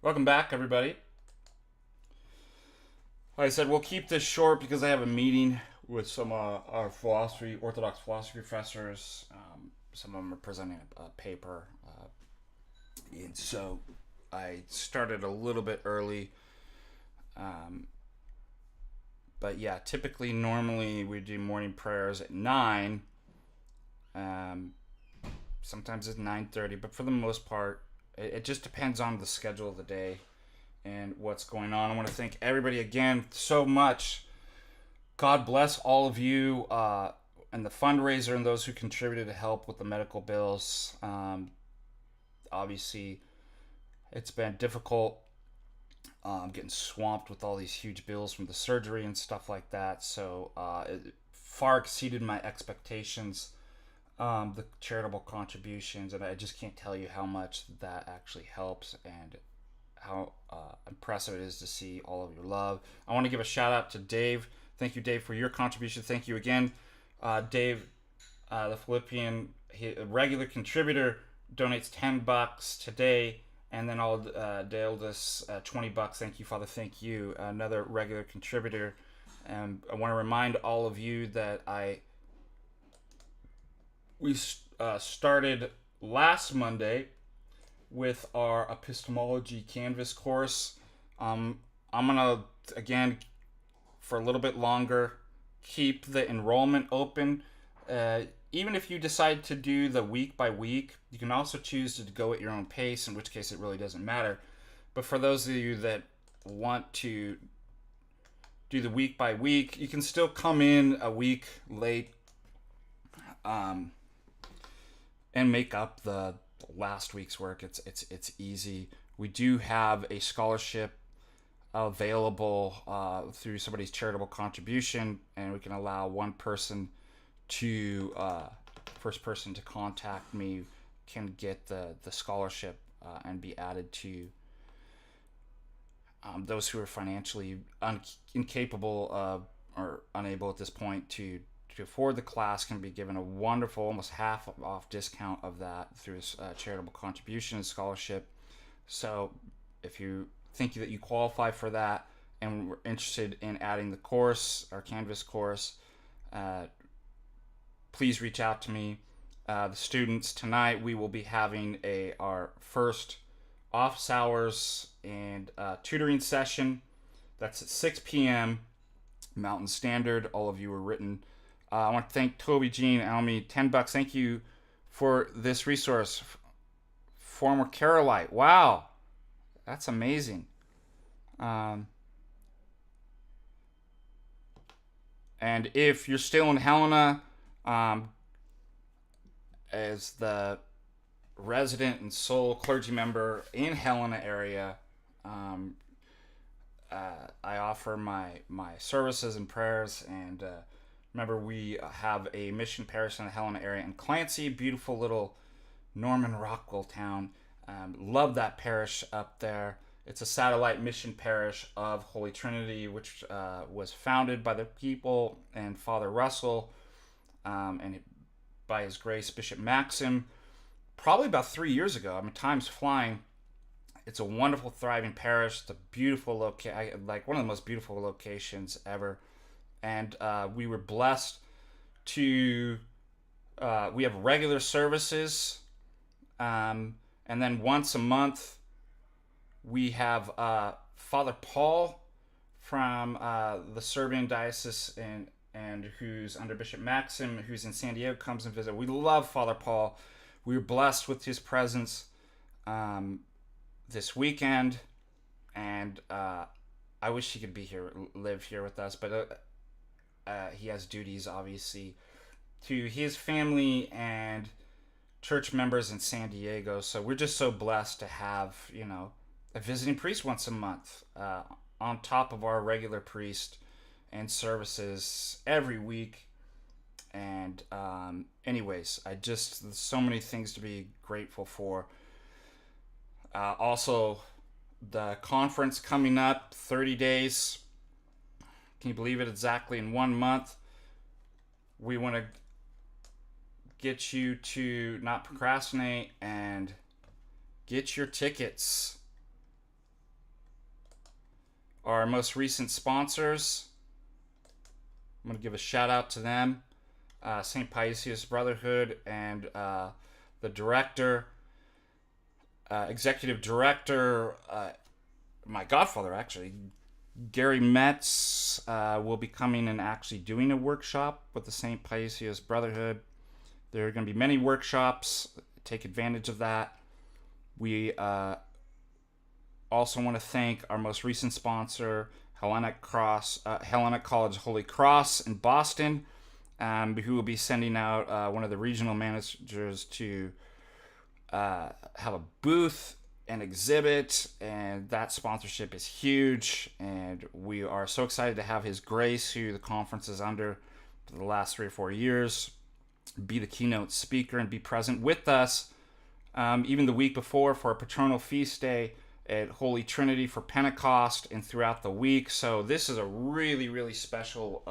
Welcome back, everybody. Like I said, we'll keep this short because I have a meeting with some our Orthodox philosophy professors. Some of them are presenting a paper, and so I started a little bit early. Um, but yeah, normally we do morning prayers at 9. Um, Sometimes it's 9:30, but for the most part, it just depends on the schedule of the day and what's going on. I want to thank everybody again so much. God bless all of you and the fundraiser and those who contributed to help with the medical bills. Obviously, it's been difficult getting swamped with all these huge bills from the surgery and stuff like that. So it far exceeded my expectations, the charitable contributions, and I just can't tell you how much that actually helps and how impressive it is to see all of your love. I want to give a shout out to Dave. Thank you, Dave, for your contribution. Thank you again, Dave, the Philippian a regular contributor, donates $10 today, and then I'll Dale this $20. Thank you, Father. Thank you, another regular contributor. And I want to remind all of you that we started last Monday with our epistemology canvas course. I'm gonna again for a little bit longer keep the enrollment open. Even if you decide to do the week by week, you can also choose to go at your own pace, in which case it really doesn't matter. But for those of you that want to do the week by week, you can still come in a week late and make up the last week's work. It's easy. We do have a scholarship available through somebody's charitable contribution, and we can allow one person to first person to contact me can get the scholarship and be added to those who are financially incapable or unable at this point to afford the class can be given a wonderful, almost half off discount of that through a charitable contribution and scholarship. So if you think that you qualify for that and we're interested in adding the course, our Canvas course, please reach out to me. The students, tonight we will be having our first office hours and tutoring session. That's at 6 p.m. Mountain Standard. All of you are written. I want to thank Toby, Jean, Almy, $10. Thank you for this resource. Former Carolite. Wow. That's amazing. And if you're still in Helena, as the resident and sole clergy member in Helena area, I offer my services and prayers. And remember, we have a mission parish in the Helena area in Clancy, beautiful little Norman Rockwell town. Love that parish up there. It's a satellite mission parish of Holy Trinity, which was founded by the people and Father Russell, and by his grace, Bishop Maxim, probably about 3 years ago. I mean, time's flying. It's a wonderful, thriving parish. It's a beautiful location, like one of the most beautiful locations ever. And we were blessed to, we have regular services. And then once a month, we have Father Paul from the Serbian diocese and who's under Bishop Maxim, who's in San Diego, comes and visit. We love Father Paul. We were blessed with his presence this weekend, and I wish he could be here, live here with us, but he has duties, obviously, to his family and church members in San Diego. So we're just so blessed to have, a visiting priest once a month on top of our regular priest and services every week. And anyways, there's so many things to be grateful for. Also, the conference coming up, 30 days. Can you believe it? Exactly in 1 month. We want to get you to not procrastinate and get your tickets. our most recent sponsors. I'm going to give a shout out to them. St. Paisius Brotherhood and the director, executive director, my godfather actually, Gary Metz, will be coming and actually doing a workshop with the St. Paisius Brotherhood. There are going to be many workshops. Take advantage of that. We also want to thank our most recent sponsor, Hellenic College Holy Cross in Boston, who will be sending out one of the regional managers to have a booth and exhibit, and that sponsorship is huge, and we are so excited to have His Grace, who the conference is under for the last 3 or 4 years, be the keynote speaker and be present with us even the week before for a patronal feast day at Holy Trinity for Pentecost and throughout the week. So this is a really, really special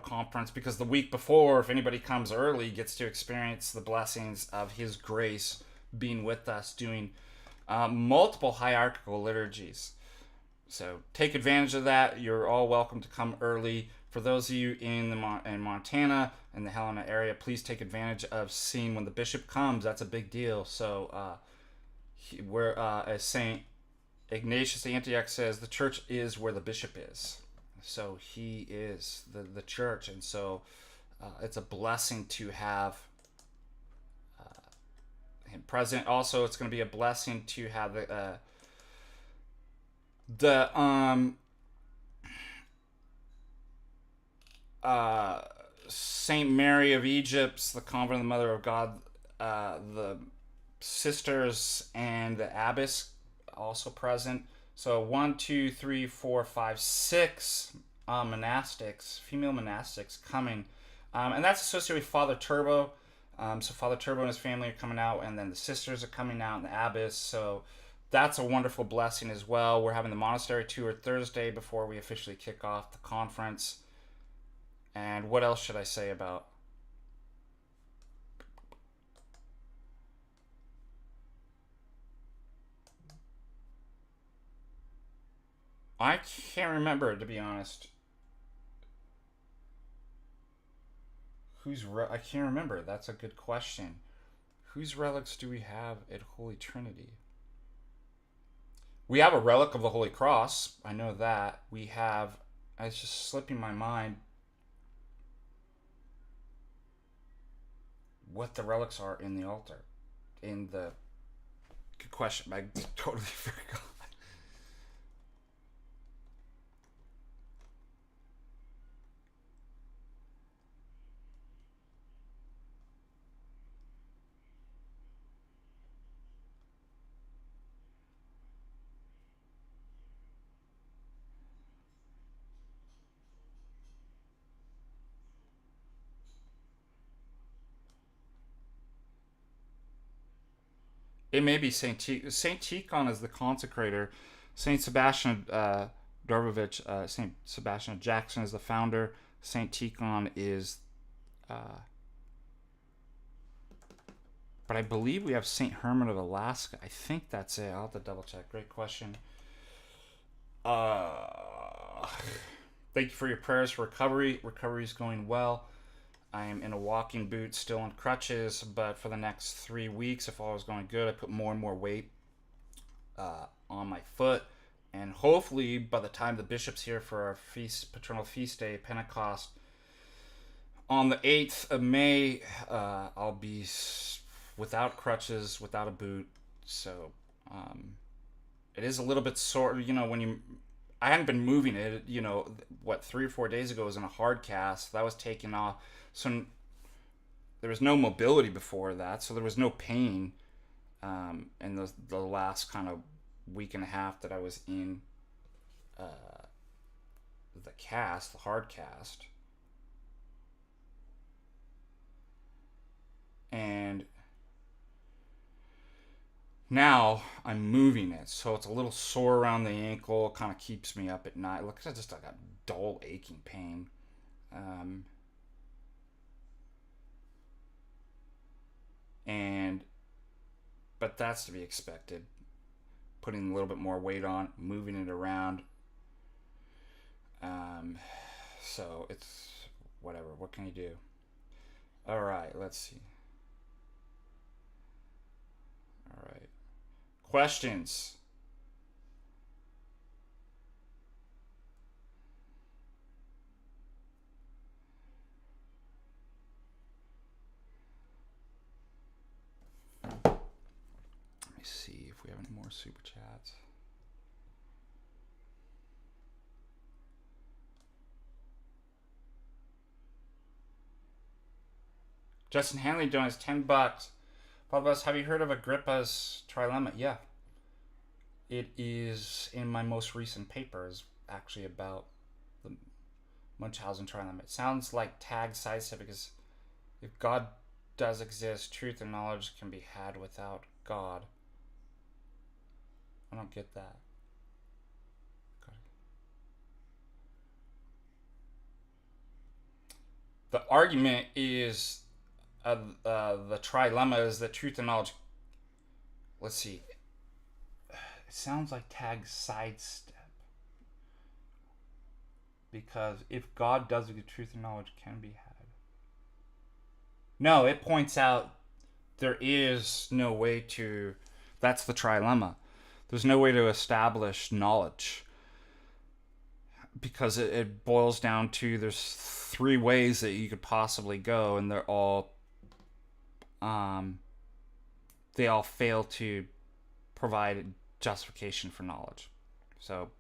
conference, because the week before, if anybody comes early, gets to experience the blessings of His Grace being with us, doing multiple hierarchical liturgies. So take advantage of that. You're all welcome to come early. For those of you in Montana and the Helena area, please take advantage of seeing when the bishop comes. That's a big deal. So we're as Saint Ignatius the Antioch says, the church is where the bishop is. So he is the church, and so it's a blessing to have him present. Also, it's going to be a blessing to have Saint Mary of Egypt, the Convent of the Mother of God, the sisters and the abbess also present. So 1, 2, 3, 4, 5, 6 monastics, female monastics coming, and that's associated with Father Turbo. So Father Turbo and his family are coming out, and then the sisters are coming out, and the abbess. So that's a wonderful blessing as well. We're having the monastery tour Thursday before we officially kick off the conference. And what else should I say about? I can't remember, to be honest. I can't remember. That's a good question. Whose relics do we have at Holy Trinity? We have a relic of the Holy Cross. I know that. We have... It's just slipping my mind what the relics are in the altar. Good question. I totally forgot. It may be Saint Tikhon is the consecrator. Saint Sebastian Dorvovich, Saint Sebastian Jackson is the founder. Saint Tikhon is, but I believe we have Saint Herman of Alaska. I think that's it. I'll have to double check. Great question. Thank you for your prayers for recovery. Recovery is going well. I am in a walking boot, still on crutches, but for the next 3 weeks, if all was going good, I put more and more weight on my foot, and hopefully by the time the bishop's here for our patronal feast day, Pentecost, on the 8th of May, I'll be without crutches, without a boot. So it is a little bit sore, I hadn't been moving it, 3 or 4 days ago was in a hard cast. That was taken off. So there was no mobility before that, so there was no pain in the last kind of week and a half that I was in the hard cast. And now I'm moving it, so it's a little sore around the ankle. It kind of keeps me up at night. Look, I just got dull aching pain. But that's to be expected. putting a little bit more weight on, moving it around. So it's whatever. What can you do? All right, let's see. All right. Questions? Let me see if we have any more super chats. Justin Hanley donates $10. Bob us, have you heard of Agrippa's trilemma? Yeah. It is in my most recent papers, actually, about the Munchausen trilemma. It sounds like tag sidestep because if God does exist, truth and knowledge can be had without God. I don't get that. The argument is the trilemma is that truth and knowledge. Let's see. It sounds like tag sidestep. Because if God does exist, truth and knowledge can be had. No, it points out there is no way to. That's the trilemma. There's no way to establish knowledge. Because it boils down to there's three ways that you could possibly go, and they're all they all fail to provide justification for knowledge. So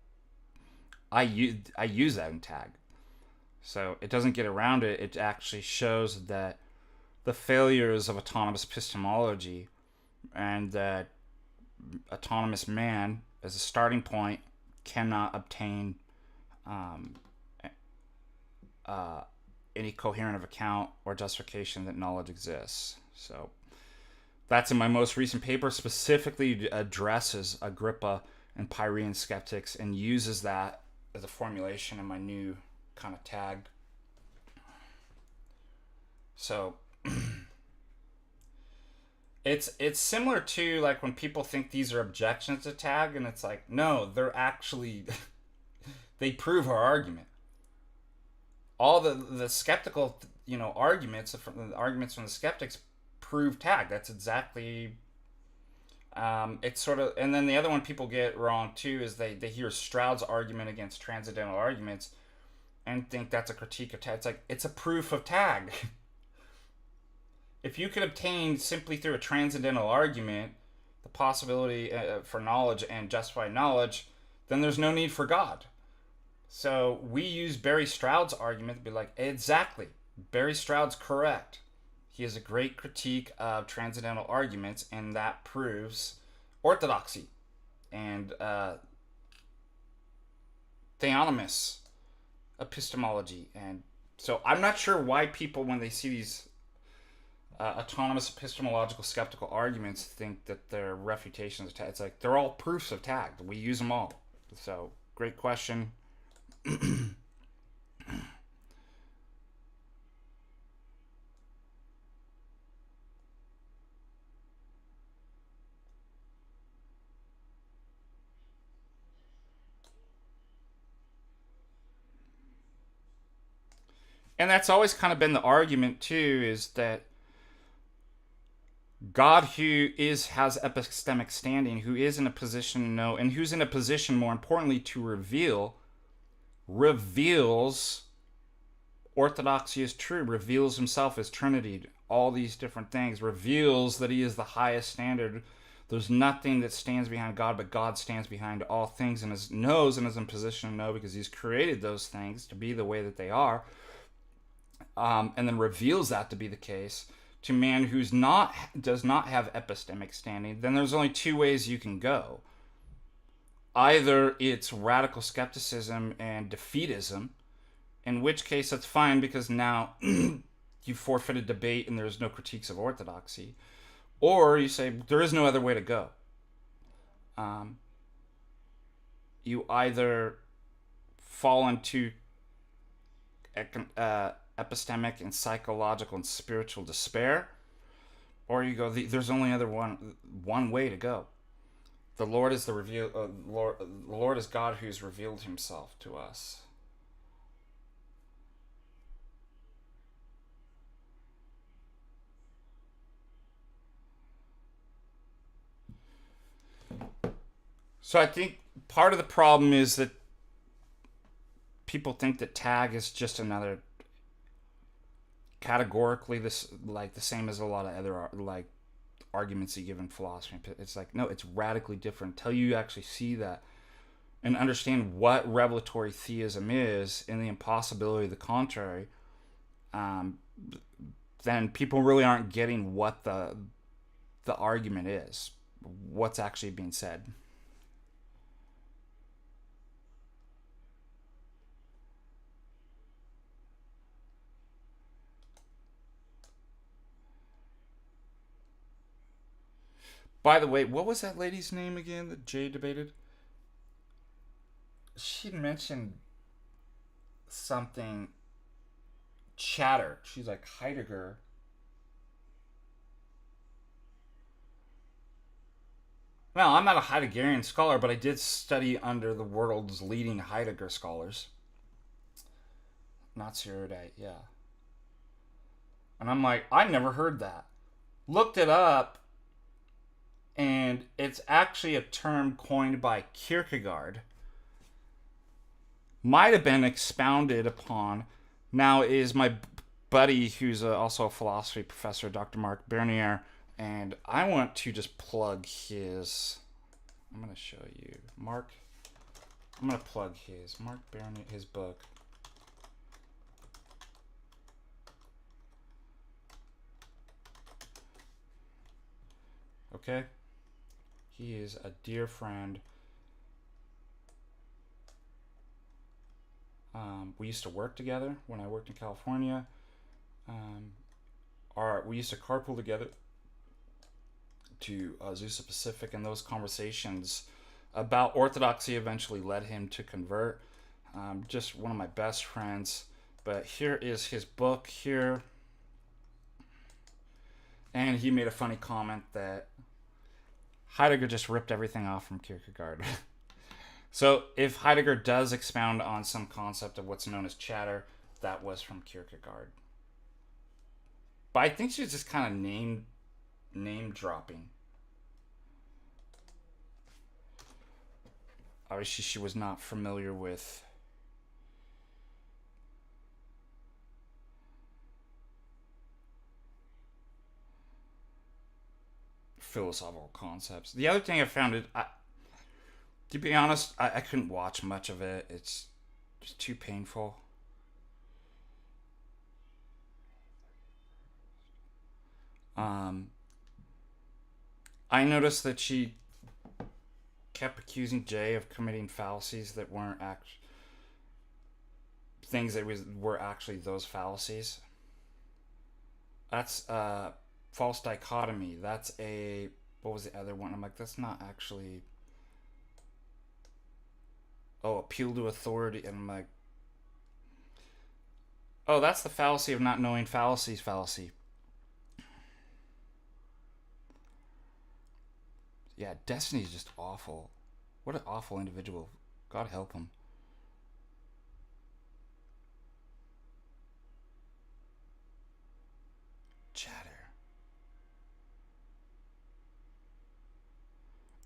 I use that in tag. So it doesn't get around it. It actually shows that the failures of autonomous epistemology and that autonomous man as a starting point cannot obtain any coherent of account or justification that knowledge exists. So that's in my most recent paper, specifically addresses Agrippa and Pyrrhean skeptics and uses that as a formulation in my new kind of tag. So it's similar to like when people think these are objections to tag, and it's like, no, they're actually they prove our argument. All the skeptical, arguments from the skeptics prove tag. That's exactly. It's sort of, and then the other one people get wrong too is they hear Stroud's argument against transcendental arguments, and think that's a critique of tag. It's like it's a proof of tag. If you could obtain simply through a transcendental argument the possibility for knowledge and justify knowledge, then there's no need for God. So we use Barry Stroud's argument to be like, exactly, Barry Stroud's correct. He has a great critique of transcendental arguments, and that proves orthodoxy and theonomous epistemology. And so I'm not sure why people, when they see these autonomous epistemological skeptical arguments, think that they're refutations of tag. It's like they're all proofs of tag. We use them all. So great question. And that's always kind of been the argument too, is that God, who has epistemic standing, who is in a position to know, and who's in a position, more importantly, to reveals orthodoxy is true, reveals himself as Trinity, all these different things, reveals that he is the highest standard. There's nothing that stands behind God, but God stands behind all things and knows and is in position to know because he's created those things to be the way that they are, and then reveals that to be the case to man who's does not have epistemic standing. Then there's only two ways you can go. Either it's radical skepticism and defeatism, in which case that's fine because now you forfeited debate and there's no critiques of orthodoxy. Or you say there is no other way to go. You either fall into epistemic and psychological and spiritual despair, or you go, there's only one way to go. The Lord is the Lord is God who's revealed himself to us. So I think part of the problem is that people think that tag is just another categorically this like the same as a lot of other like arguments you give in philosophy. It's like no, it's radically different. Until you actually see that and understand what revelatory theism is and the impossibility of the contrary, um, then people really aren't getting what the argument is, what's actually being said. By the way, what was that lady's name again that Jay debated? She mentioned something chatter. She's like Haidiger. No, I'm not a Heideggerian scholar, but I did study under the world's leading Heidegger scholars. Not erudite, yeah. And I'm like, I never heard that. Looked it up, and it's actually a term coined by Kierkegaard. Might have been expounded upon. Now is my buddy, who's also a philosophy professor, Dr. Mark Bernier, and I want to just plug his. I'm going to show you Mark. I'm going to plug his Mark Bernier, his book. Okay, he is a dear friend. We used to work together when I worked in California. We used to carpool together to Azusa Pacific, and those conversations about orthodoxy eventually led him to convert. Just one of my best friends. But here is his book here. And he made a funny comment that Heidegger just ripped everything off from Kierkegaard. So if Heidegger does expound on some concept of what's known as chatter, that was from Kierkegaard. But I think she's just kind of name dropping. Obviously, she was not familiar with philosophical concepts. The other thing I found to be honest, I couldn't watch much of it. It's just too painful. Um, I noticed that she kept accusing Jay of committing fallacies that weren't things that were actually those fallacies. That's false dichotomy. That's what was the other one? I'm like, that's not actually. Oh, appeal to authority, and I'm like, oh, that's the fallacy of not knowing fallacies. Fallacy. Yeah, Destiny's just awful. What an awful individual. God help him. Chatter.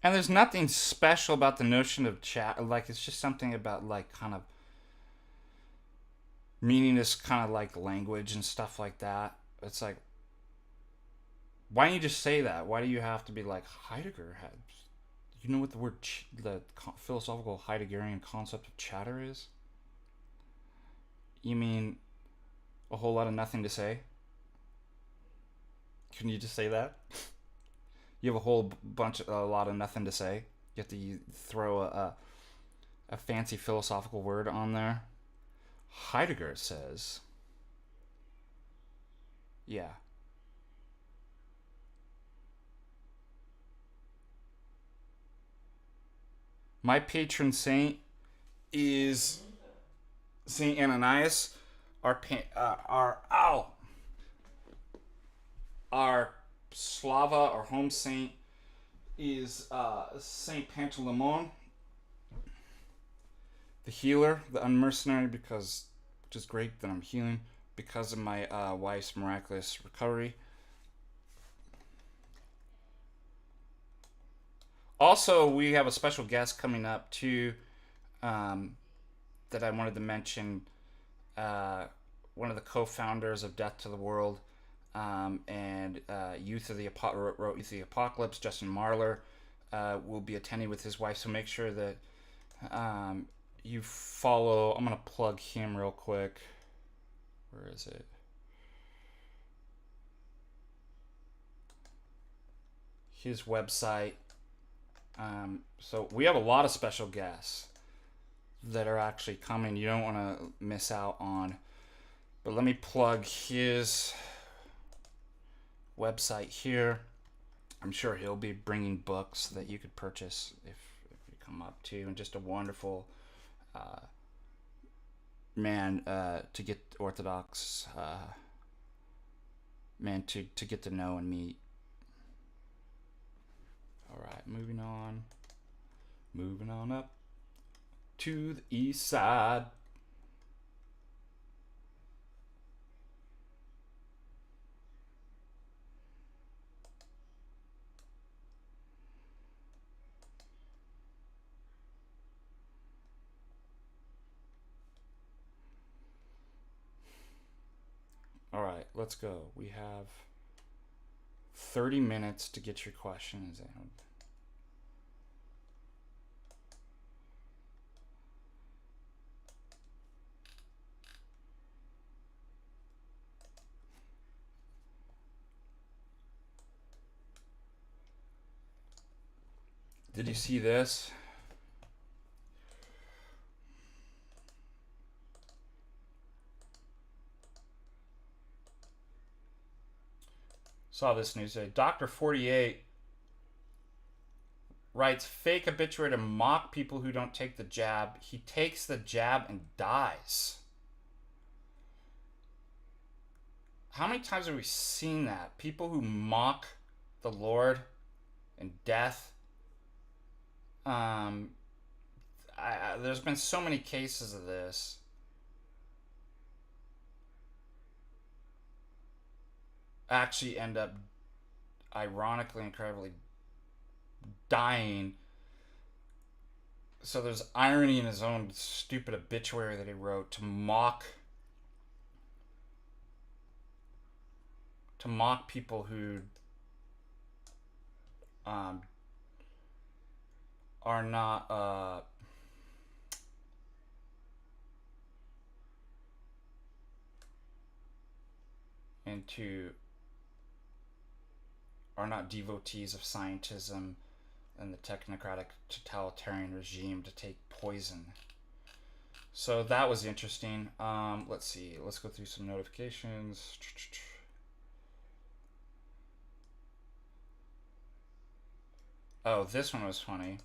And there's nothing special about the notion of chat. Like, it's just something about, like, kind of meaningless kind of, like, language and stuff like that. It's like, why don't you just say that? Why do you have to be like, Heidegger had. You know what the word, the philosophical Heideggerian concept of chatter is? You mean a whole lot of nothing to say? Can you just say that? You have a lot of nothing to say. You have to throw a fancy philosophical word on there. Heidegger says, yeah. My patron saint is Saint Ananias. Our Slava, our home saint, is Saint Pantaleon, the healer, the unmercenary, which is great that I'm healing because of my wife's miraculous recovery. Also, we have a special guest coming up too, that I wanted to mention. One of the co-founders of Death to the World, and Youth of the wrote Youth of the Apocalypse, Justin Marlar, will be attending with his wife. So make sure that you follow. I'm gonna plug him real quick. Where is it? His website. So we have a lot of special guests that are actually coming. You don't want to miss out on. But let me plug his website here. I'm sure he'll be bringing books that you could purchase if you come up to, and just a wonderful man to get Orthodox man to get to know and meet. All right, moving on up to the east side. All right, let's go. We have 30 minutes to get your questions in. Did you see this? Saw this news today. Dr. 48 writes fake obituary to mock people who don't take the jab. He takes the jab and dies. How many times have we seen that? People who mock the Lord in death. There's been so many cases of this. Actually end up, ironically, incredibly dying. So there's irony in his own stupid obituary that he wrote to mock people who are not are not devotees of scientism and the technocratic totalitarian regime to take poison. So that was interesting. Let's see. Let's go through some notifications. Oh, this one was funny.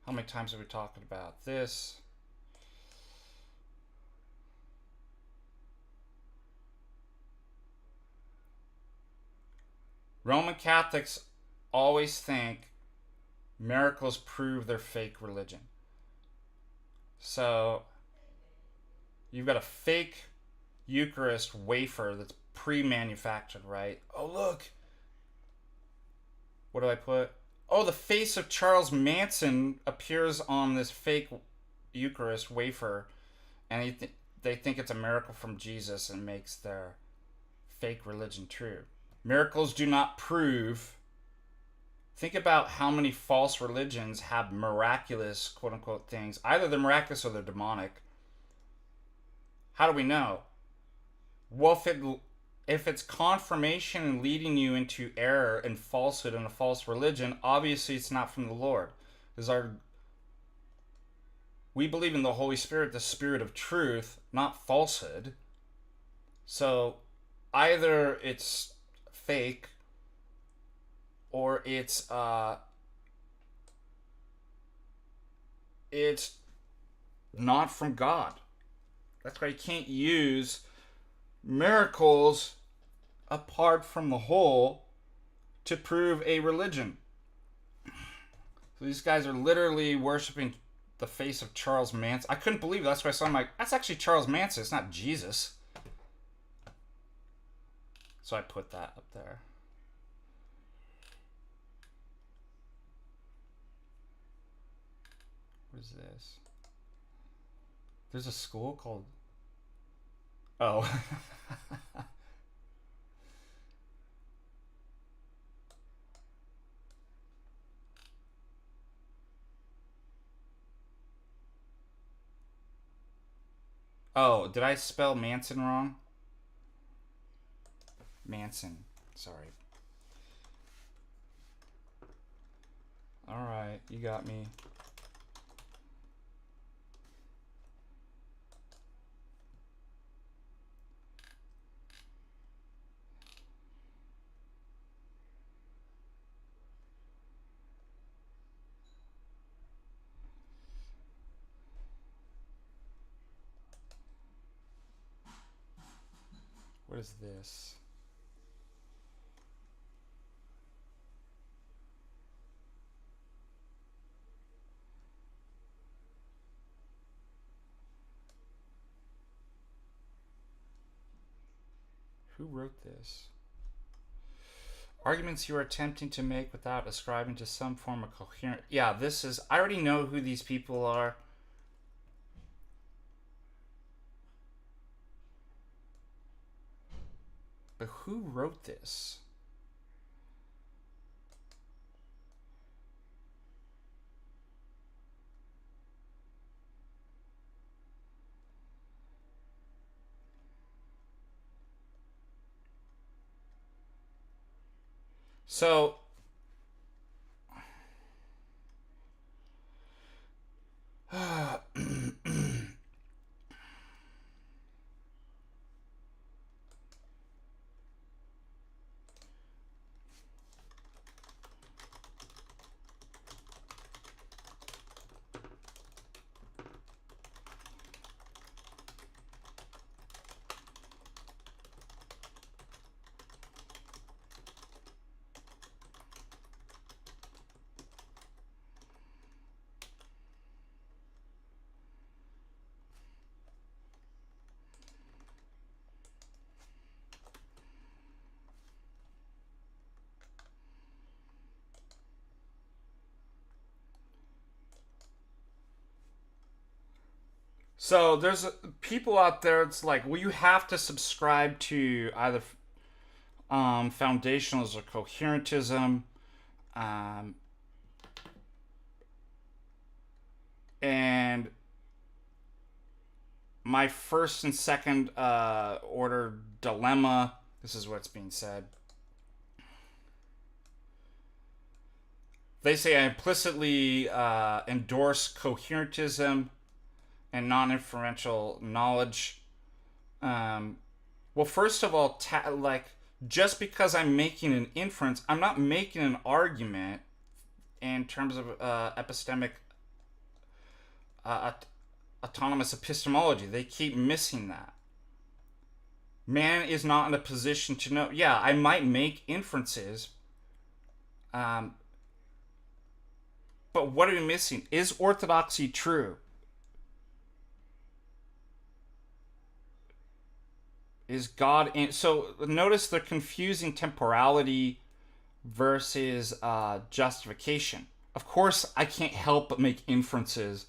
How many times have we talked about this? Roman Catholics always think miracles prove their fake religion. So you've got a fake Eucharist wafer that's pre-manufactured, right? Oh, look. What do I put? Oh, the face of Charles Manson appears on this fake Eucharist wafer, and they think it's a miracle from Jesus and makes their fake religion true. Miracles do not prove. Think about how many false religions have miraculous, quote unquote, things. Either they're miraculous or they're demonic. How do we know? Well, if it's confirmation and leading you into error and falsehood and a false religion, obviously it's not from the Lord. We believe in the Holy Spirit, the Spirit of truth, not falsehood. So either it's fake or it's not from God. That's why you can't use miracles apart from the whole to prove a religion. These guys are literally worshiping the face of Charles Manson. I couldn't believe it. That's why I saw him like, that's actually Charles Manson. It's not Jesus. So I put that up there. What is this? There's a school called... Oh. Oh, did I spell Manson wrong? Manson. Sorry. Alright, you got me. What is this? Who wrote this? Arguments you are attempting to make without ascribing to some form of coherent... Yeah, this is... I already know who these people are. But who wrote this? So... So there's people out there. It's like, well, you have to subscribe to either foundationalism or coherentism, and my first and second order dilemma. This is what's being said. They say I implicitly endorse coherentism and non-inferential knowledge. Well, first of all, just because I'm making an inference, I'm not making an argument in terms of epistemic autonomous epistemology. They keep missing that. Man is not in a position to know. Yeah, I might make inferences, but what are we missing? Is orthodoxy true? Is God in... So notice they're confusing temporality versus justification. Of course, I can't help but make inferences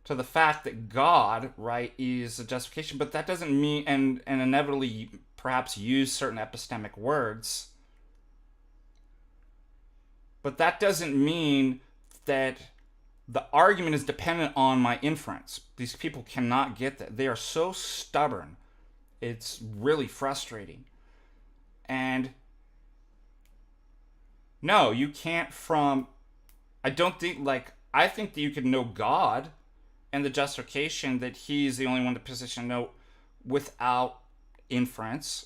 to the fact that God, right, is a justification, but that doesn't mean, and inevitably perhaps use certain epistemic words, but that doesn't mean that the argument is dependent on my inference. These people cannot get that. They are so stubborn. It's really frustrating. And no, you can't I think that you could know God and the justification that he's the only one in the position to know without inference.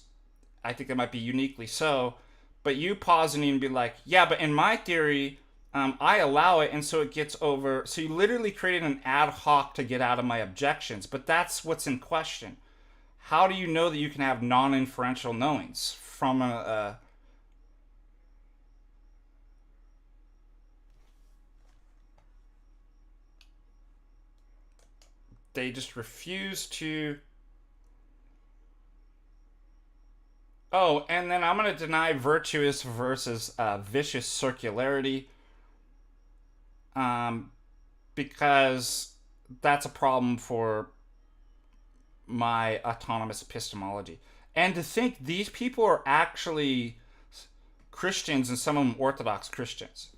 I think that might be uniquely so. But you pausing and be like, yeah, but in my theory, I allow it, and so it gets over. So you literally created an ad hoc to get out of my objections. But that's what's in question. How do you know that you can have non-inferential knowings from they just refuse to. Oh, and then I'm going to deny virtuous versus vicious circularity, because that's a problem for my autonomous epistemology. And to think these people are actually Christians, and some of them Orthodox Christians.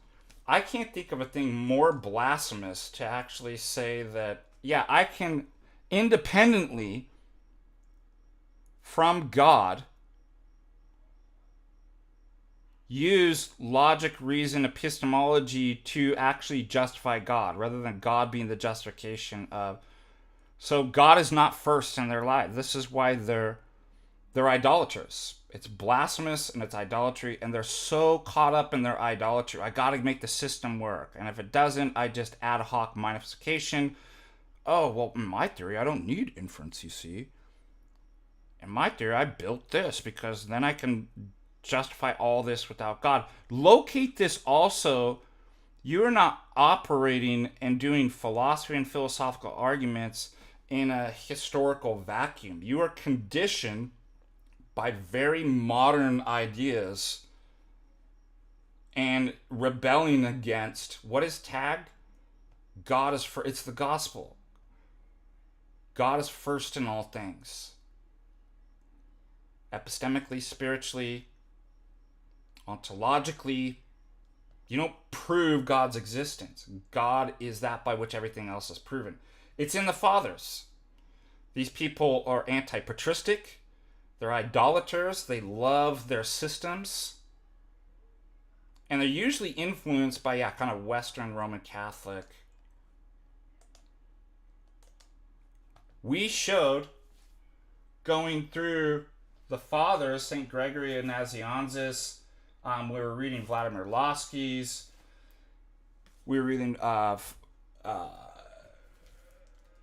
I can't think of a thing more blasphemous to actually say that, yeah, I can independently from God use logic, reason, epistemology to actually justify God, rather than God being the justification of. So God is not first in their life. This is why they're idolaters. It's blasphemous and it's idolatry, and they're so caught up in their idolatry. I gotta make the system work, and if it doesn't, I just ad hoc modification. Oh, well, in my theory, I don't need inference, you see. In my theory, I built this because then I can justify all this without God. Locate this also. You're not operating and doing philosophy and philosophical arguments in a historical vacuum. You are conditioned by very modern ideas and rebelling against what is tagged. God is for. It's the gospel. God is first in all things. Epistemically, spiritually, ontologically, you don't prove God's existence. God is that by which everything else is proven. It's in the fathers. These people are anti-patristic. They're idolaters. They love their systems. And they're usually influenced by, kind of Western Roman Catholic. We showed, going through the fathers, St. Gregory of Nazianzus, we were reading Vladimir Lossky's, we were reading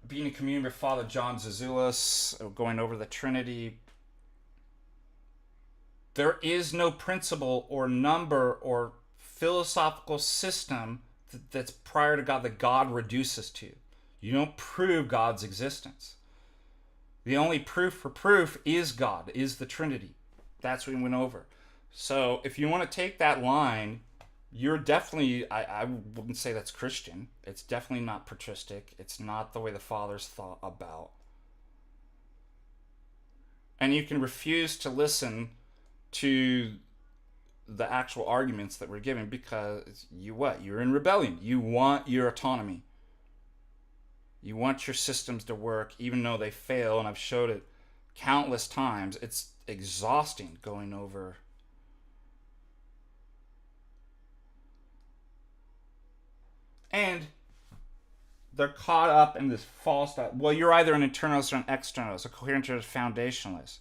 Being in Communion with Father John Zazoulis, going over the Trinity. There is no principle or number or philosophical system that's prior to God that God reduces to. You don't prove God's existence. The only proof for proof is God, is the Trinity. That's what we went over. So if you want to take that line, you're definitely, I wouldn't say that's Christian. It's definitely not patristic. It's not the way the fathers thought about. And you can refuse to listen to the actual arguments that we're giving because you're in rebellion. You want your autonomy. You want your systems to work even though they fail, and I've showed it countless times. It's exhausting going over. And they're caught up in this false, well, you're either an internalist or an externalist, a coherentism, foundationalist.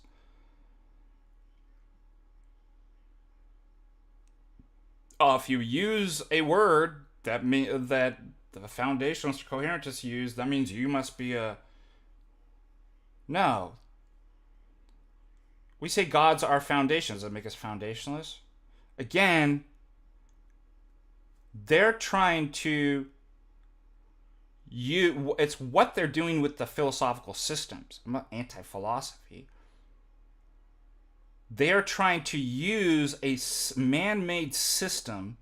If you use a word that the foundationalist or coherentists use, that means you must be a... No. We say gods are foundations. Does that make us foundationalists? Again, they're trying to... It's what they're doing with the philosophical systems. I'm not anti-philosophy. They're trying to use a man-made system,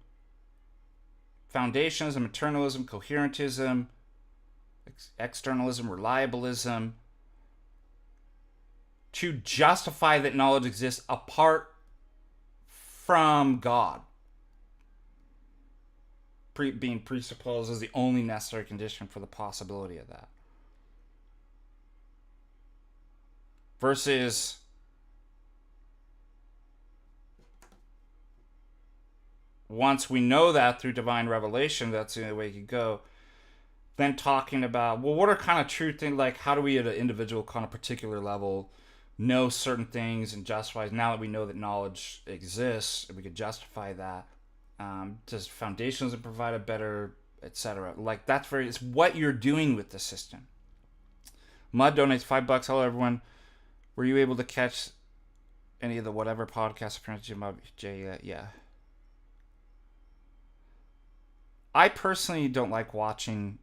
foundationalism, eternalism, coherentism, externalism, reliabilism, to justify that knowledge exists apart from God. Being presupposed as the only necessary condition for the possibility of that. Versus once we know that through divine revelation, that's the only way you could go. Then talking about, well, what are kind of true things, like how do we at an individual kind of particular level know certain things and justify, now that we know that knowledge exists, we could justify that. Does foundationalism provide a better, etc.? Like it's what you're doing with the system. Mud donates $5. Hello everyone. Were you able to catch any of the whatever podcast appearances? Yeah. I personally don't like watching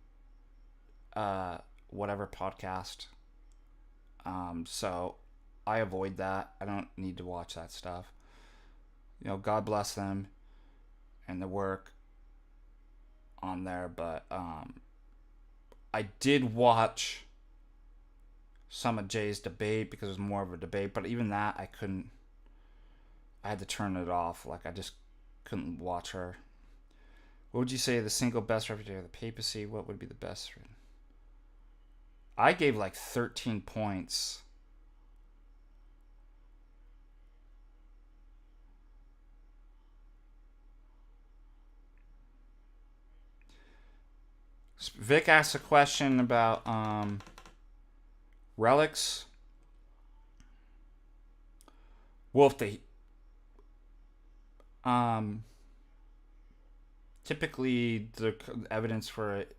whatever podcast. So I avoid that. I don't need to watch that stuff. God bless them and the work on there, but I did watch some of Jay's debate because it was more of a debate, but even that I had to turn it off. Like, I just couldn't watch her. What would you say the single best refutation of the papacy? What would be the best? I gave like 13 points. Vic asked a question about relics. Well, if they typically the evidence for it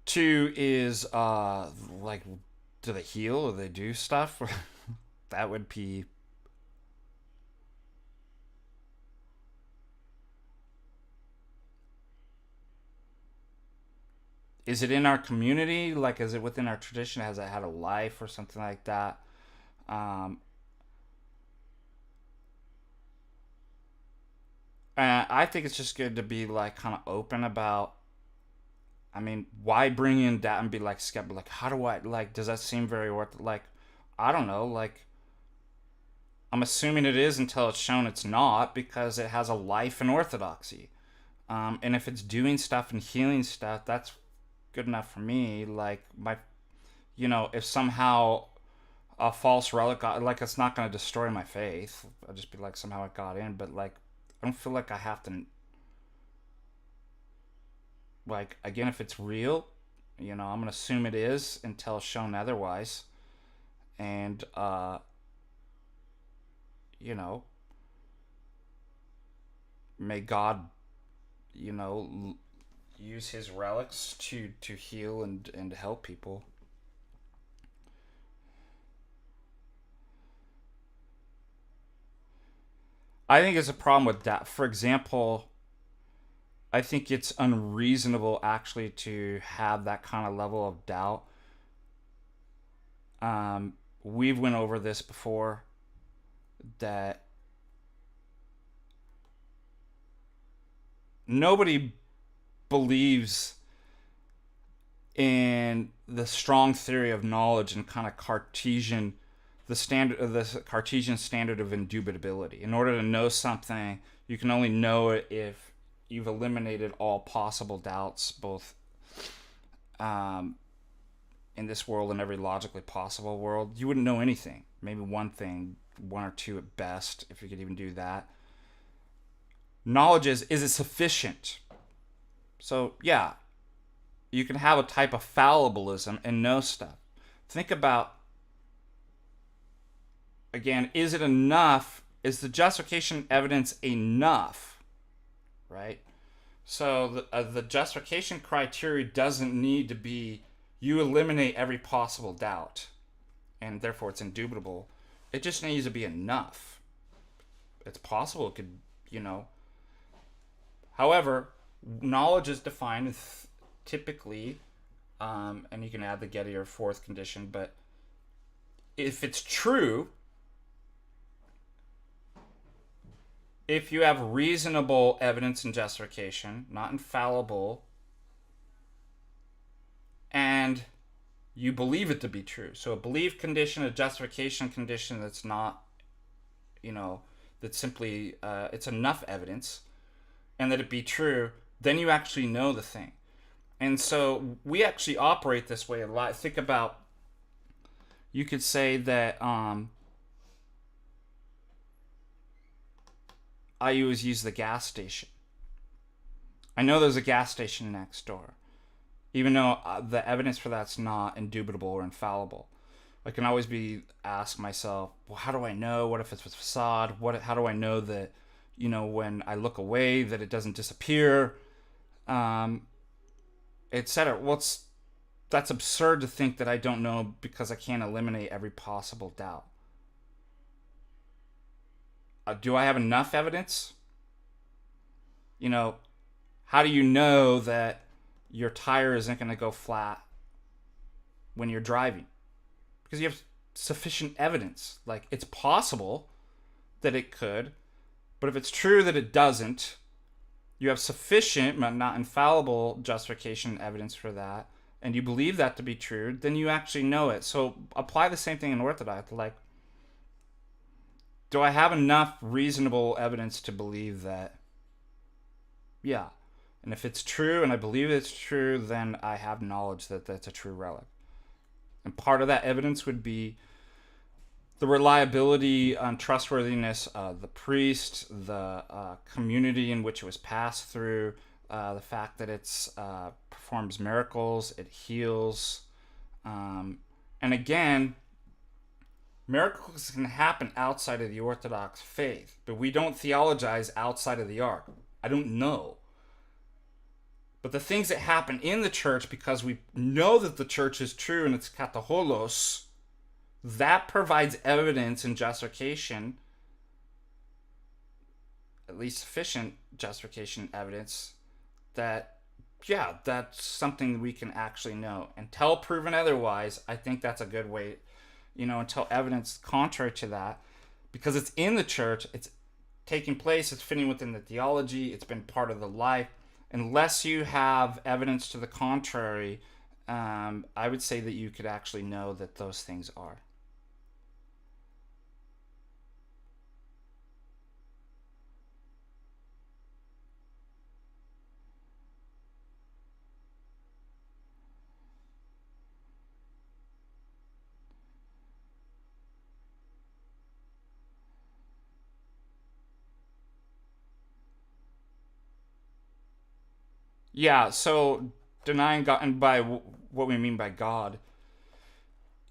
too is like, do they heal or they do stuff? That would be is it in our community? Like, is it within our tradition? Has it had a life or something like that? I think it's just good to be like kind of open about. I mean, why bring in that and be like skeptical? Like, how do I like? Does that seem very worth? Like, I don't know. Like, I'm assuming it is until it's shown it's not, because it has a life in orthodoxy. And if it's doing stuff and healing stuff, that's good enough for me. Like, if somehow a false relic got, like, it's not going to destroy my faith. I'll just be like, somehow it got in, but like, I don't feel like I have to, like, again, if it's real, I'm going to assume it is until shown otherwise. And, may God, use his relics to heal and help people. I think it's a problem with that. For example, I think it's unreasonable actually to have that kind of level of doubt. We've went over this before, that nobody believes in the strong theory of knowledge and kind of Cartesian, the Cartesian standard of indubitability. In order to know something, you can only know it if you've eliminated all possible doubts, both in this world and every logically possible world. You wouldn't know anything. Maybe one thing, one or two at best, if you could even do that. Knowledge is it sufficient? So, yeah, you can have a type of fallibilism and know stuff. Think about, again, is it enough? Is the justification evidence enough? Right? So the justification criteria doesn't need to be you eliminate every possible doubt, and therefore it's indubitable. It just needs to be enough. It's possible it could, However, knowledge is defined typically, and you can add the Getty or fourth condition, but if it's true, if you have reasonable evidence and justification, not infallible, and you believe it to be true. So a belief condition, a justification condition that's not, that's simply, it's enough evidence, and that it be true, then you actually know the thing. And so we actually operate this way a lot. Think about, you could say that I always use the gas station. I know there's a gas station next door, even though the evidence for that's not indubitable or infallible. I can always ask myself, well, how do I know? What if it's a facade? How do I know that, when I look away, that it doesn't disappear, etc. Well, that's absurd to think that I don't know because I can't eliminate every possible doubt. Do I have enough evidence? How do you know that your tire isn't going to go flat when you're driving, because you have sufficient evidence. Like, it's possible that it could, but if it's true that it doesn't, you have sufficient but not infallible justification and evidence for that, and you believe that to be true, then you actually know it. So apply the same thing in Orthodox. Like, do I have enough reasonable evidence to believe that? Yeah. And if it's true, and I believe it's true, then I have knowledge that that's a true relic. And part of that evidence would be the reliability and trustworthiness of the priest, the community in which it was passed through, the fact that it performs miracles, it heals. And again, miracles can happen outside of the Orthodox faith, but we don't theologize outside of the ark. I don't know. But the things that happen in the church, because we know that the church is true and it's kataholos, that provides evidence and justification, at least sufficient justification evidence, that, yeah, that's something we can actually know. Until proven otherwise, I think that's a good way, until evidence contrary to that, because it's in the church, it's taking place, it's fitting within the theology, it's been part of the life. Unless you have evidence to the contrary, I would say that you could actually know that those things are. Yeah, so denying God, and by what we mean by God,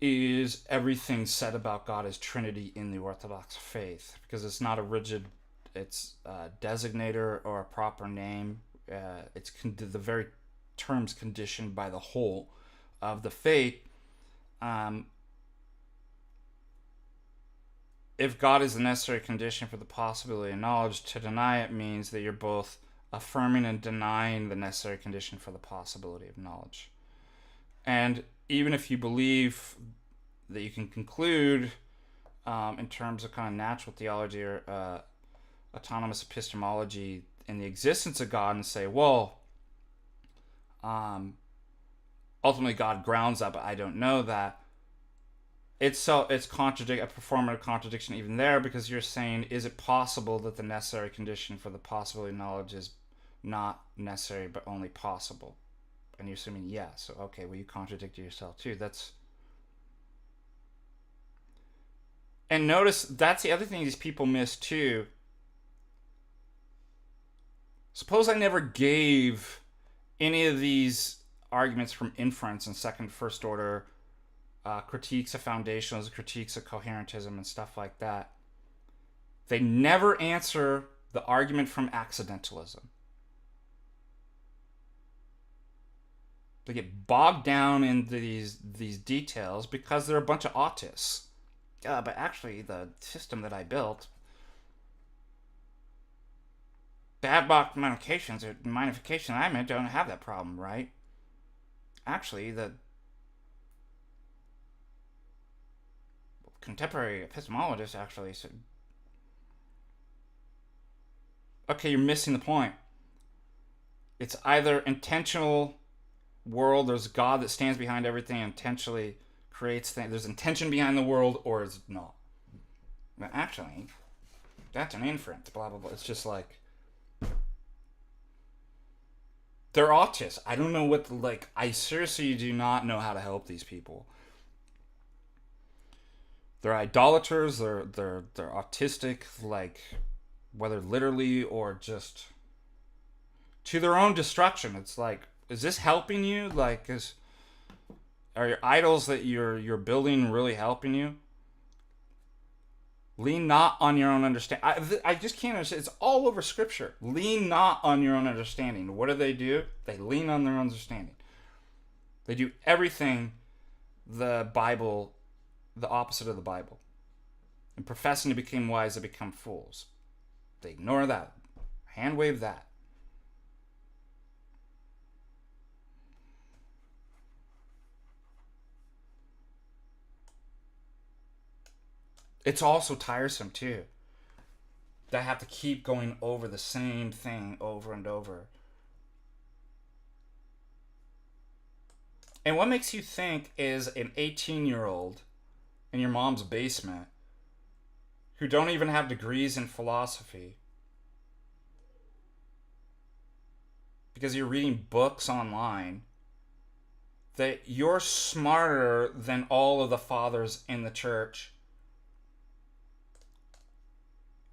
is everything said about God as Trinity in the Orthodox faith, because it's not a rigid, it's a designator or a proper name. It's the very terms conditioned by the whole of the faith. If God is the necessary condition for the possibility of knowledge, to deny it means that you're both affirming and denying the necessary condition for the possibility of knowledge. And even if you believe that you can conclude, in terms of kind of natural theology or autonomous epistemology, in the existence of God, and say, well, ultimately God grounds that, but I don't know that. It's a performative contradiction even there, because you're saying, is it possible that the necessary condition for the possibility of knowledge is not necessary but only possible? And you're assuming yes. So okay, well, you contradict yourself too. And notice that's the other thing these people miss too. Suppose I never gave any of these arguments from inference and first order critiques of foundationalism, critiques of coherentism, and stuff like that. They never answer the argument from accidentalism. They get bogged down into these details because they're a bunch of autists. But actually, the system that I built, the ad hoc modifications or modification I meant don't have that problem, right? Actually, the contemporary epistemologists actually said, okay, you're missing the point. It's either intentional world, there's God that stands behind everything and intentionally creates things, there's intention behind the world, or it's not. But actually, that's an inference, blah, blah, blah. It's just like, they're autists. I don't know what, I seriously do not know how to help these people. They're idolaters, they're autistic, whether literally or just to their own destruction. It's like, is this helping you? Are your idols that you're building really helping you? Lean not on your own understanding. I just can't understand. It's all over Scripture. Lean not on your own understanding. What do? They lean on their own understanding. They do everything the Bible, the opposite of the Bible. And professing to become wise, they become fools. They ignore that. Hand wave that. It's also tiresome too. They have to keep going over the same thing over and over. And what makes you think is an 18-year-old in your mom's basement who don't even have degrees in philosophy because you're reading books online, that you're smarter than all of the fathers in the church,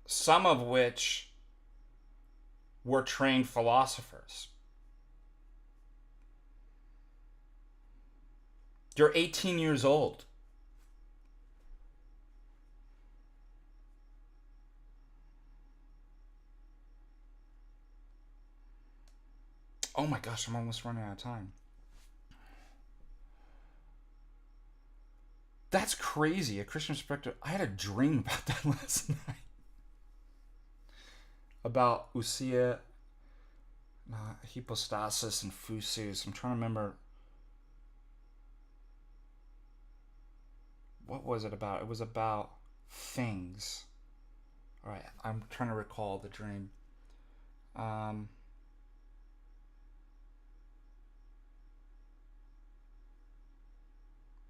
some of which were trained philosophers. You're 18 years old. Oh my gosh, I'm almost running out of time. That's crazy. A Christian perspective. I had a dream about that last night. About ousia, hypostasis, and phusis. I'm trying to remember. What was it about? It was about things. Alright, I'm trying to recall the dream.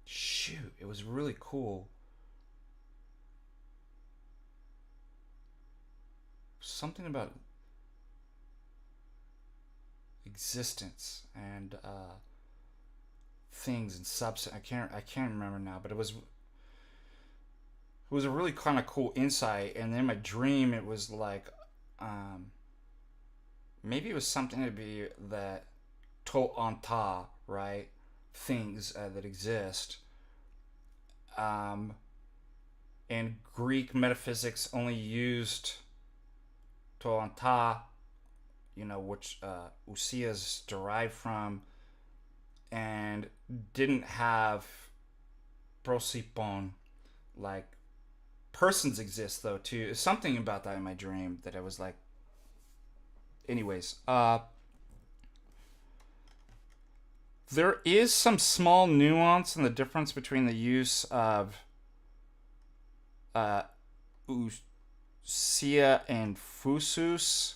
Shoot, it was really cool. Something about existence and things and substance. I can't remember now, but it was a really kind of cool insight. And in my dream, it was like maybe it was something to be that to anta, right? Things that exist. And Greek metaphysics only used to anta, which ousia is derived from, and didn't have prosopon, like persons exist though too. Something about that in my dream that I was like. Anyways, there is some small nuance in the difference between the use of ousia and phusis.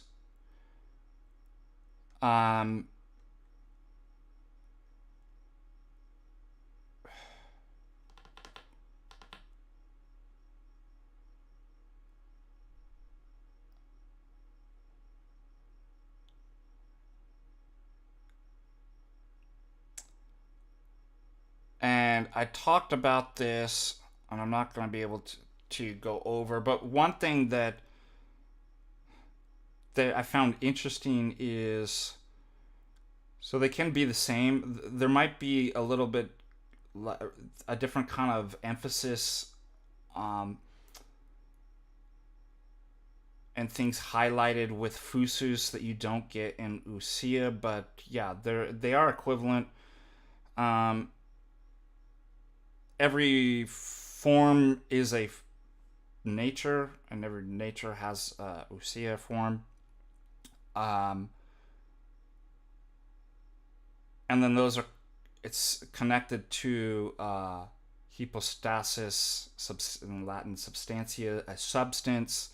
And I talked about this, and I'm not going to be able to go over, but one thing that I found interesting is, so they can be the same. There might be a little bit a different kind of emphasis and things highlighted with phusis that you don't get in ousia, but yeah, they are equivalent. Every form is a nature, and every nature has ousia form. And then it's connected to hypostasis, in Latin substantia, a substance.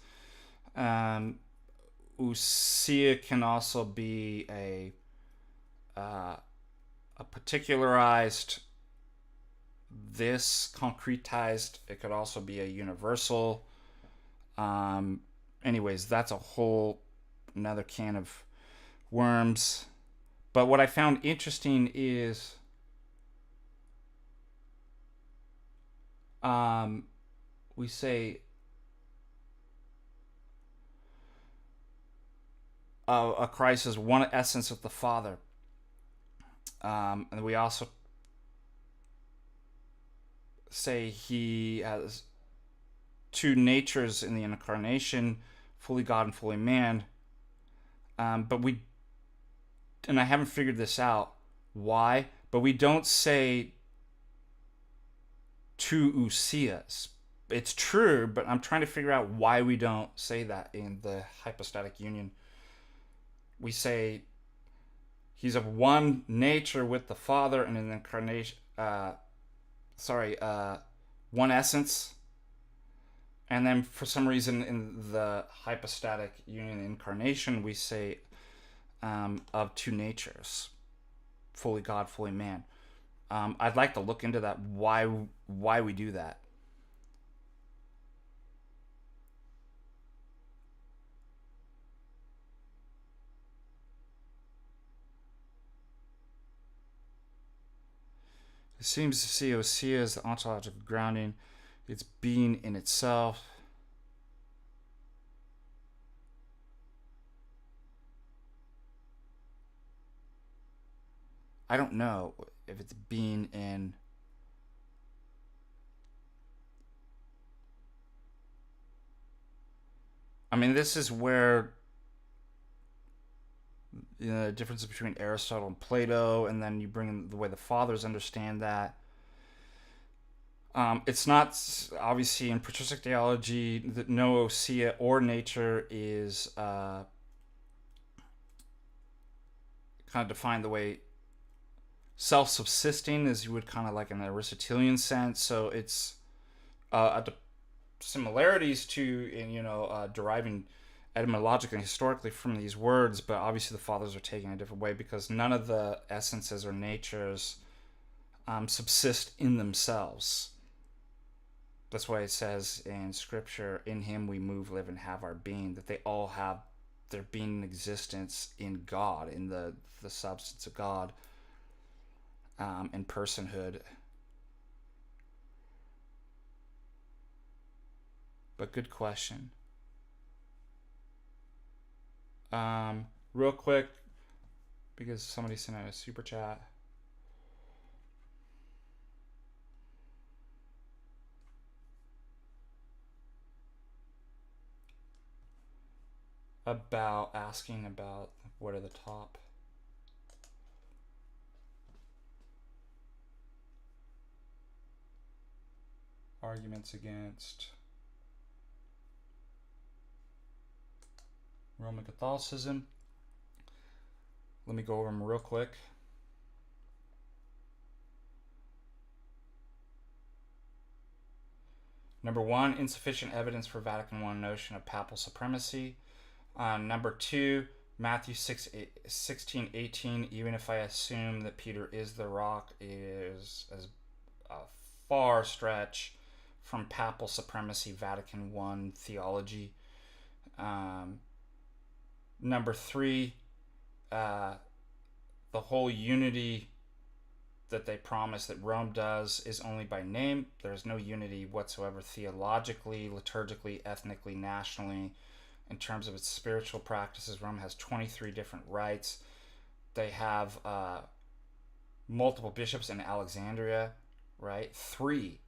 Ousia can also be a particularized, this concretized. It could also be a universal. Anyways, that's a whole another can of worms. But what I found interesting is we say a Christ is one essence of the Father. And we also say he has two natures in the incarnation, fully God and fully man. But and I haven't figured this out why, but we don't say two ousias. It's true, but I'm trying to figure out why we don't say that in the hypostatic union. We say he's of one nature with the Father, and in the incarnation, one essence. And then for some reason in the hypostatic union incarnation, we say of two natures, fully God, fully man. I'd like to look into that, why we do that. It seems to see Osea as the ontological grounding, its being in itself. I don't know if it's being in. I mean, this is where the difference between Aristotle and Plato, and then you bring in the way the fathers understand that. It's not obviously in patristic theology that no Osea or nature is kind of defined the way self-subsisting as you would kind of like in the Aristotelian sense. So it's similarities to deriving etymologically and historically from these words, but obviously the fathers are taking a different way because none of the essences or natures subsist in themselves. That's why it says in Scripture, in Him we move, live, and have our being, that they all have their being and existence in God, in the substance of God, in personhood. But good question. Real quick, because somebody sent out a super chat. Asking about what are the top arguments against Roman Catholicism. Let me go over them real quick. Number one, insufficient evidence for Vatican I notion of papal supremacy. Number two, Matthew 16:18. Even if I assume that Peter is the rock, is as a far stretch from papal supremacy, Vatican I theology. Number three, the whole unity that they promise that Rome does is only by name. There's no unity whatsoever theologically, liturgically, ethnically, nationally. In terms of its spiritual practices, Rome has 23 different rites. They have multiple bishops in Alexandria, right? You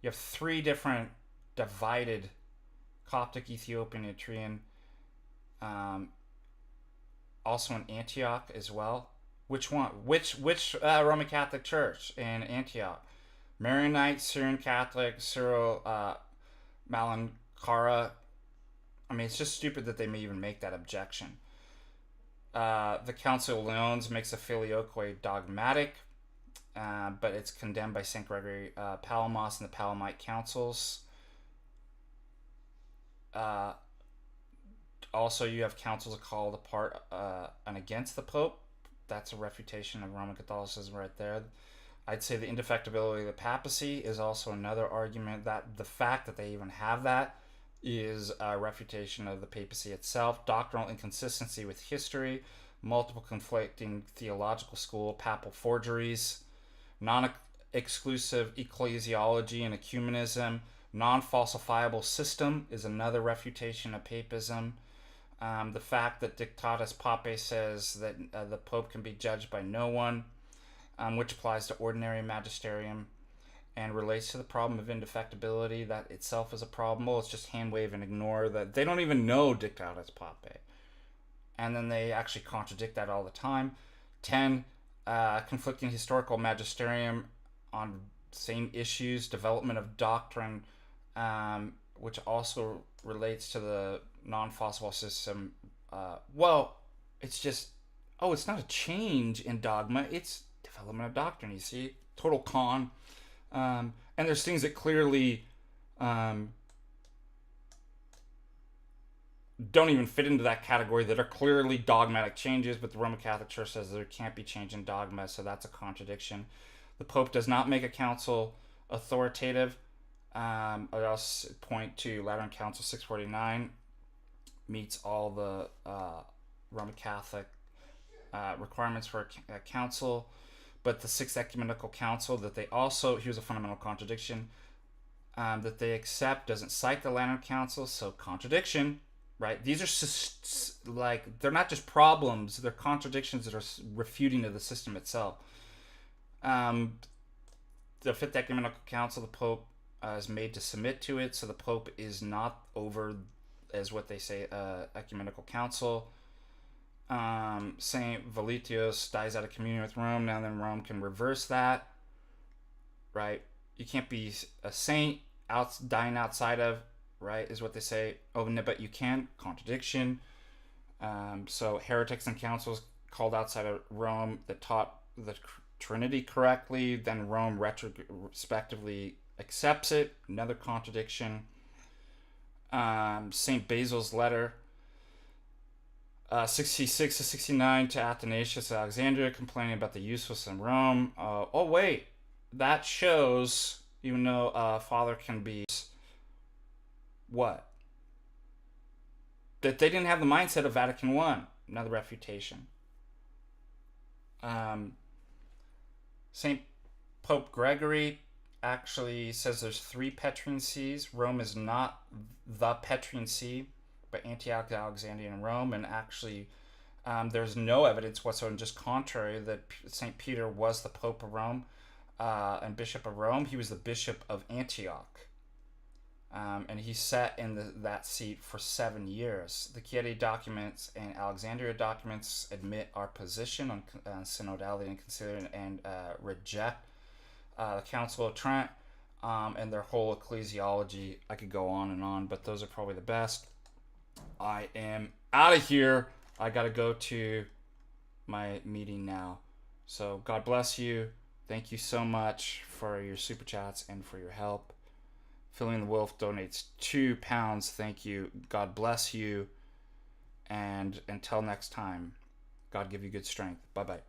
have three different divided Coptic, Ethiopian, Eritrean. Also in Antioch as well. Which one? Which Roman Catholic Church in Antioch? Maronite, Syrian Catholic, Syro Malankara. I mean, it's just stupid that they may even make that objection. The Council of Lyons makes the Filioque dogmatic, but it's condemned by St. Gregory Palamas and the Palamite councils. Also, you have councils called apart and against the Pope. That's a refutation of Roman Catholicism right there. I'd say the indefectibility of the papacy is also another argument, that the fact that they even have that is a refutation of the papacy itself. Doctrinal inconsistency with history, multiple conflicting theological school, papal forgeries, non-exclusive ecclesiology and ecumenism, non-falsifiable system is another refutation of papism. The fact that Dictatus Papae says that the Pope can be judged by no one, which applies to ordinary magisterium and relates to the problem of indefectibility, that itself is a problem. Well, it's just hand wave and ignore that. They don't even know Dictatus Papae. And then they actually contradict that all the time. 10, conflicting historical magisterium on same issues, development of doctrine, which also relates to the non-falsifiable system. It's just, it's not a change in dogma, it's development of doctrine, you see? Total con. And there's things that clearly don't even fit into that category, that are clearly dogmatic changes, but the Roman Catholic Church says there can't be change in dogma, so that's a contradiction. The Pope does not make a council authoritative. I'll also point to Lateran Council 649, meets all the Roman Catholic requirements for a council, but the Sixth Ecumenical Council, that they also, here's a fundamental contradiction, that they accept, doesn't cite the Lateran Council, so contradiction, right? These are like, they're not just problems, they're contradictions that are refuting of the system itself. The Fifth Ecumenical Council, the Pope is made to submit to it, so the Pope is not over, as what they say, Ecumenical Council. Saint Valetius dies out of communion with Rome. Now then Rome can reverse that, right? You can't be a saint dying outside of, right, is what they say. Oh, no, but you can. Contradiction. So heretics and councils called outside of Rome that taught the Trinity correctly, then Rome retrospectively accepts it. Another contradiction. St. Basil's letter 66 to 69 to Athanasius of Alexandria, complaining about the useless in Rome. Oh wait, that shows, even though Father can be what? That they didn't have the mindset of Vatican I. Another refutation. St. Pope Gregory actually says there's 3 Petrine sees. Rome is not the Petrine see, but Antioch, Alexandria, and Rome. And actually, there's no evidence whatsoever, just contrary, that St. Peter was the Pope of Rome and Bishop of Rome. He was the Bishop of Antioch. And he sat in that seat for 7 years. The Chieti documents and Alexandria documents admit our position on synodality and consider and reject the Council of Trent and their whole ecclesiology. I could go on, but those are probably the best. I am out of here. I got to go to my meeting now. So God bless you. Thank you so much for your super chats and for your help. Filling the Wolf donates £2. Thank you. God bless you. And until next time, God give you good strength. Bye-bye.